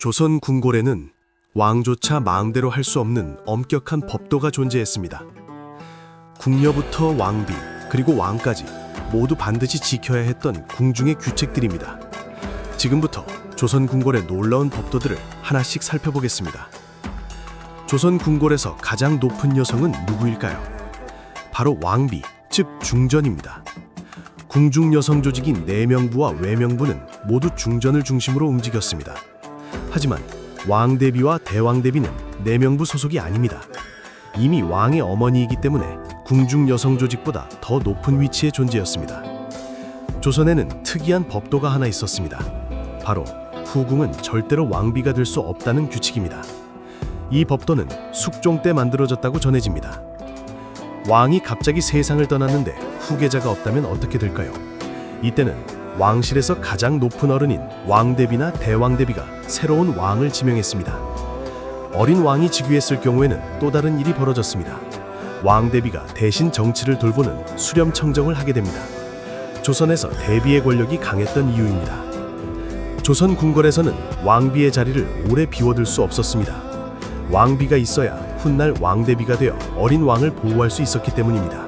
조선 궁궐에는 왕조차 마음대로 할 수 없는 엄격한 법도가 존재했습니다. 궁녀부터 왕비, 그리고 왕까지 모두 반드시 지켜야 했던 궁중의 규칙들입니다. 지금부터 조선 궁궐의 놀라운 법도들을 하나씩 살펴보겠습니다. 조선 궁궐에서 가장 높은 여성은 누구일까요? 바로 왕비, 즉 중전입니다. 궁중 여성 조직인 내명부와 외명부는 모두 중전을 중심으로 움직였습니다. 하지만 왕대비와 대왕대비는 내명부 소속이 아닙니다. 이미 왕의 어머니이기 때문에 궁중 여성 조직보다 더 높은 위치의 존재였습니다. 조선에는 특이한 법도가 하나 있었습니다. 바로 후궁은 절대로 왕비가 될 수 없다는 규칙입니다. 이 법도는 숙종 때 만들어졌다고 전해집니다. 왕이 갑자기 세상을 떠났는데 후계자가 없다면 어떻게 될까요? 이때는 왕실에서 가장 높은 어른인 왕대비나 대왕대비가 새로운 왕을 지명했습니다. 어린 왕이 즉위했을 경우에는 또 다른 일이 벌어졌습니다. 왕대비가 대신 정치를 돌보는 수렴청정을 하게 됩니다. 조선에서 대비의 권력이 강했던 이유입니다. 조선 궁궐에서는 왕비의 자리를 오래 비워둘 수 없었습니다. 왕비가 있어야 훗날 왕대비가 되어 어린 왕을 보호할 수 있었기 때문입니다.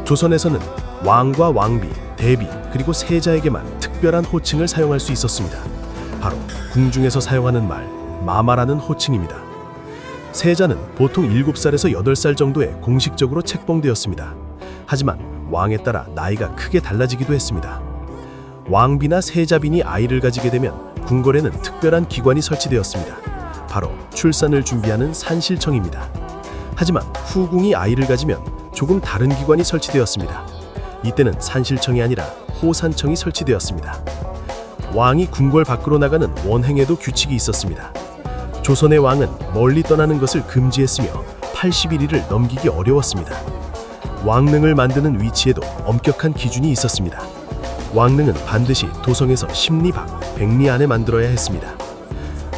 조선에서는 왕과 왕비, 대비, 그리고 세자에게만 특별한 호칭을 사용할 수 있었습니다. 바로 궁중에서 사용하는 말, 마마라는 호칭입니다. 세자는 보통 7살에서 8살 정도에 공식적으로 책봉되었습니다. 하지만 왕에 따라 나이가 크게 달라지기도 했습니다. 왕비나 세자빈이 아이를 가지게 되면 궁궐에는 특별한 기관이 설치되었습니다. 바로 출산을 준비하는 산실청입니다. 하지만 후궁이 아이를 가지면 조금 다른 기관이 설치되었습니다. 이때는 산실청이 아니라 호산청이 설치되었습니다. 왕이 궁궐 밖으로 나가는 원행에도 규칙이 있었습니다. 조선의 왕은 멀리 떠나는 것을 금지했으며 81일을 넘기기 어려웠습니다. 왕릉을 만드는 위치에도 엄격한 기준이 있었습니다. 왕릉은 반드시 도성에서 10리 밖, 100리 안에 만들어야 했습니다.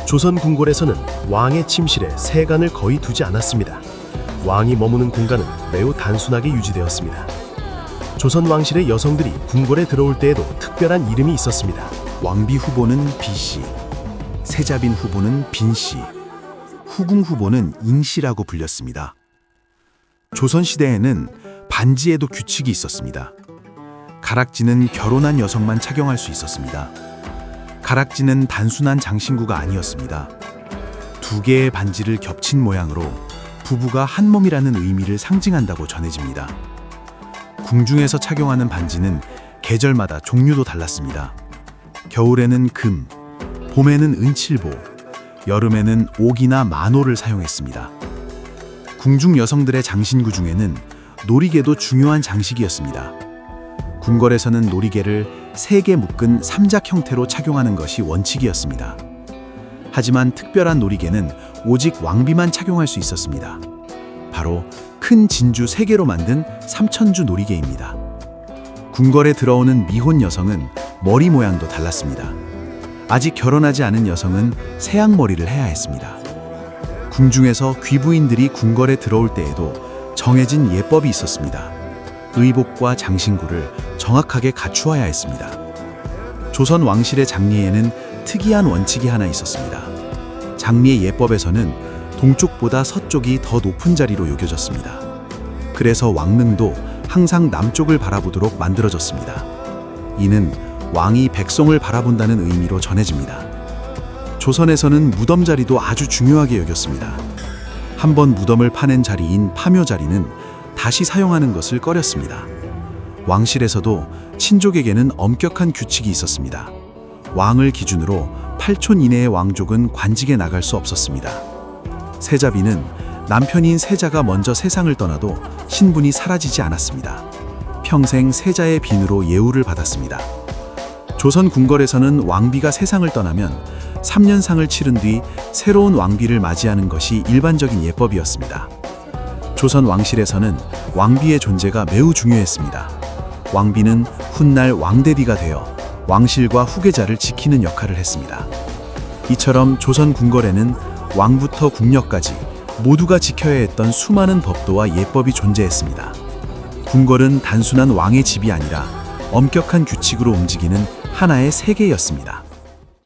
조선 궁궐에서는 왕의 침실에 세간을 거의 두지 않았습니다. 왕이 머무는 공간은 매우 단순하게 유지되었습니다. 조선 왕실의 여성들이 궁궐에 들어올 때에도 특별한 이름이 있었습니다. 왕비 후보는 비씨, 세자빈 후보는 빈씨, 후궁 후보는 잉씨라고 불렸습니다. 조선시대에는 반지에도 규칙이 있었습니다. 가락지는 결혼한 여성만 착용할 수 있었습니다. 가락지는 단순한 장신구가 아니었습니다. 2개의 반지를 겹친 모양으로 부부가 한 몸이라는 의미를 상징한다고 전해집니다. 궁중에서 착용하는 반지는 계절마다 종류도 달랐습니다. 겨울에는 금, 봄에는 은칠보, 여름에는 옥이나 만호를 사용했습니다. 궁중 여성들의 장신구 중에는 놀이개도 중요한 장식이었습니다. 궁궐에서는 놀이개를 3개 묶은 삼작 형태로 착용하는 것이 원칙이었습니다. 하지만 특별한 놀이개는 오직 왕비만 착용할 수 있었습니다. 바로 큰 진주 3개로 만든 삼천주 놀이개입니다. 궁궐에 들어오는 미혼 여성은 머리 모양도 달랐습니다. 아직 결혼하지 않은 여성은 세앙머리를 해야 했습니다. 궁중에서 귀부인들이 궁궐에 들어올 때에도 정해진 예법이 있었습니다. 의복과 장신구를 정확하게 갖추어야 했습니다. 조선 왕실의 장례에는 특이한 원칙이 하나 있었습니다. 장례 예법에서는 동쪽보다 서쪽이 더 높은 자리로 여겨졌습니다. 그래서 왕릉도 항상 남쪽을 바라보도록 만들어졌습니다. 이는 왕이 백성을 바라본다는 의미로 전해집니다. 조선에서는 무덤 자리도 아주 중요하게 여겼습니다. 한번 무덤을 파낸 자리인 파묘 자리는 다시 사용하는 것을 꺼렸습니다. 왕실에서도 친족에게는 엄격한 규칙이 있었습니다. 왕을 기준으로 8촌 이내의 왕족은 관직에 나갈 수 없었습니다. 세자비는 남편인 세자가 먼저 세상을 떠나도 신분이 사라지지 않았습니다. 평생 세자의 빈으로 예우를 받았습니다. 조선 궁궐에서는 왕비가 세상을 떠나면 3년상을 치른 뒤 새로운 왕비를 맞이하는 것이 일반적인 예법이었습니다. 조선 왕실에서는 왕비의 존재가 매우 중요했습니다. 왕비는 훗날 왕대비가 되어 왕실과 후계자를 지키는 역할을 했습니다. 이처럼 조선 궁궐에는 왕부터 궁녀까지 모두가 지켜야 했던 수많은 법도와 예법이 존재했습니다. 궁궐은 단순한 왕의 집이 아니라 엄격한 규칙으로 움직이는 하나의 세계였습니다.